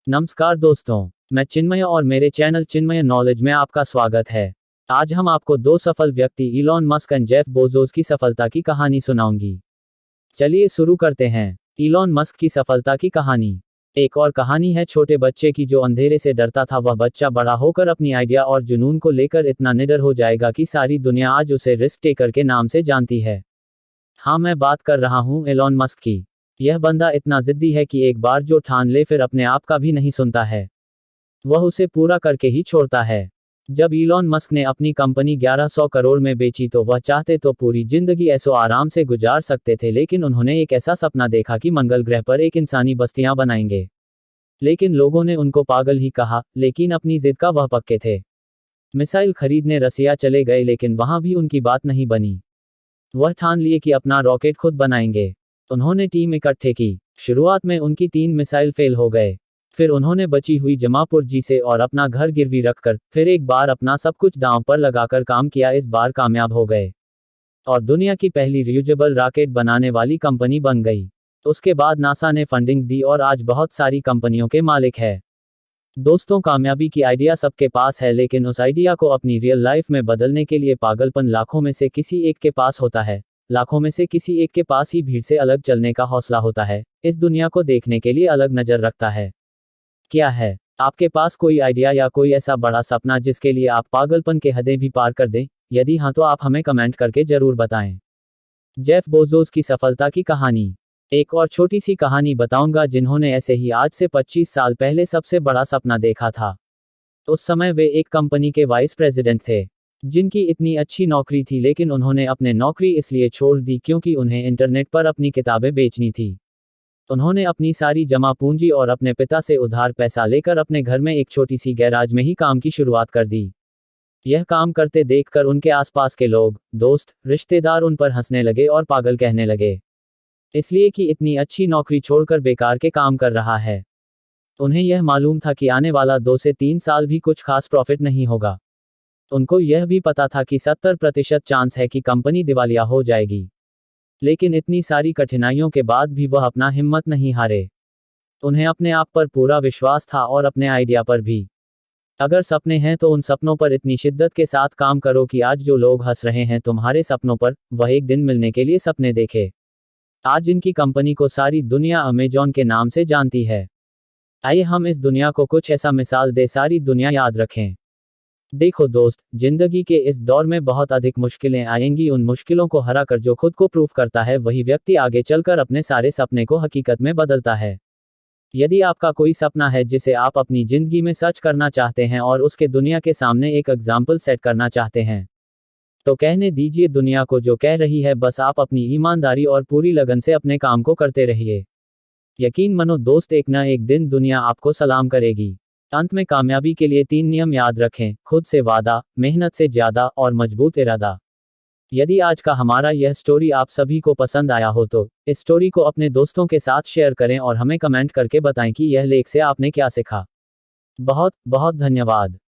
नमस्कार दोस्तों, मैं चिन्मय और मेरे चैनल चिन्मय नॉलेज में आपका स्वागत है। आज हम आपको दो सफल व्यक्ति इलॉन मस्क और जेफ बेजोस की सफलता की कहानी सुनाऊंगी। चलिए शुरू करते हैं। इलॉन मस्क की सफलता की कहानी। एक और कहानी है छोटे बच्चे की जो अंधेरे से डरता था। वह बच्चा बड़ा होकर अपनी आइडिया और जुनून को लेकर इतना निडर हो जाएगा कि सारी दुनिया आज उसे रिस्क टेकर के नाम से जानती है। हाँ, मैं बात कर रहा हूँ एलॉन मस्क की। यह बंदा इतना जिद्दी है कि एक बार जो ठान ले फिर अपने आप का भी नहीं सुनता है। वह उसे पूरा करके ही छोड़ता है। जब इलॉन मस्क ने अपनी कंपनी 1100 करोड़ में बेची तो वह चाहते तो पूरी जिंदगी ऐसो आराम से गुजार सकते थे, लेकिन उन्होंने एक ऐसा सपना देखा कि मंगल ग्रह पर एक इंसानी बस्तियां बनाएंगे। लेकिन लोगों ने उनको पागल ही कहा, लेकिन अपनी जिद का वह पक्के थे। मिसाइल खरीदने रसिया चले गए, लेकिन वहां भी उनकी बात नहीं बनी। वह ठान लिए कि अपना रॉकेट खुद बनाएंगे। उन्होंने टीम इकट्ठे की। शुरुआत में उनकी 3 मिसाइल फेल हो गए। फिर उन्होंने बची हुई जमा पूंजी से और अपना घर गिरवी रखकर फिर एक बार अपना सब कुछ दांव पर लगाकर काम किया। इस बार कामयाब हो गए और दुनिया की पहली रियूजेबल रॉकेट बनाने वाली कंपनी बन गई। उसके बाद नासा ने फंडिंग दी और आज बहुत सारी कंपनियों के मालिक है। दोस्तों, कामयाबी की आइडिया सबके पास है, लेकिन उस आइडिया को अपनी रियल लाइफ में बदलने के लिए पागलपन लाखों में से किसी एक के पास होता है। लाखों में से किसी एक के पास ही भीड़ से अलग चलने का हौसला होता है, इस दुनिया को देखने के लिए अलग नजर रखता है। क्या है आपके पास कोई आइडिया या कोई ऐसा बड़ा सपना जिसके लिए आप पागलपन के हदें भी पार कर दें? यदि हाँ तो आप हमें कमेंट करके जरूर बताएं। जेफ बेजोस की सफलता की कहानी। एक और छोटी सी कहानी बताऊंगा जिन्होंने ऐसे ही आज से 25 साल पहले सबसे बड़ा सपना देखा था। उस समय वे एक कंपनी के वाइस प्रेसिडेंट थे जिनकी इतनी अच्छी नौकरी थी, लेकिन उन्होंने अपने नौकरी इसलिए छोड़ दी क्योंकि उन्हें इंटरनेट पर अपनी किताबें बेचनी थी। उन्होंने अपनी सारी जमा पूंजी और अपने पिता से उधार पैसा लेकर अपने घर में एक छोटी सी गैराज में ही काम की शुरुआत कर दी। यह काम करते देखकर उनके आसपास के लोग, दोस्त, रिश्तेदार उन पर हंसने लगे और पागल कहने लगे, इसलिए कि इतनी अच्छी नौकरी छोड़कर बेकार के काम कर रहा है। उन्हें यह मालूम था कि आने वाला 2 से 3 साल भी कुछ खास प्रॉफिट नहीं होगा। उनको यह भी पता था कि 70% चांस है कि कंपनी दिवालिया हो जाएगी। लेकिन इतनी सारी कठिनाइयों के बाद भी वह अपना हिम्मत नहीं हारे। उन्हें अपने आप पर पूरा विश्वास था और अपने आइडिया पर भी। अगर सपने हैं तो उन सपनों पर इतनी शिद्दत के साथ काम करो कि आज जो लोग हंस रहे हैं तुम्हारे सपनों पर, वह एक दिन मिलने के लिए सपने देखे। आज इनकी कंपनी को सारी दुनिया अमेजॉन के नाम से जानती है। आइए हम इस दुनिया को कुछ ऐसा मिसाल दे सारी दुनिया याद रखें। देखो दोस्त, जिंदगी के इस दौर में बहुत अधिक मुश्किलें आएंगी। उन मुश्किलों को हरा कर जो खुद को प्रूव करता है वही व्यक्ति आगे चलकर अपने सारे सपने को हकीकत में बदलता है। यदि आपका कोई सपना है जिसे आप अपनी जिंदगी में सच करना चाहते हैं और उसके दुनिया के सामने एक एग्जाम्पल सेट करना चाहते हैं, तो कहने दीजिए दुनिया को जो कह रही है, बस आप अपनी ईमानदारी और पूरी लगन से अपने काम को करते रहिए। यकीन मानो दोस्त, एक न एक दिन दुनिया आपको सलाम करेगी। अंत में कामयाबी के लिए 3 नियम याद रखें: खुद से वादा, मेहनत से ज्यादा और मजबूत इरादा। यदि आज का हमारा यह स्टोरी आप सभी को पसंद आया हो तो इस स्टोरी को अपने दोस्तों के साथ शेयर करें और हमें कमेंट करके बताएं कि यह लेख से आपने क्या सीखा। बहुत बहुत धन्यवाद।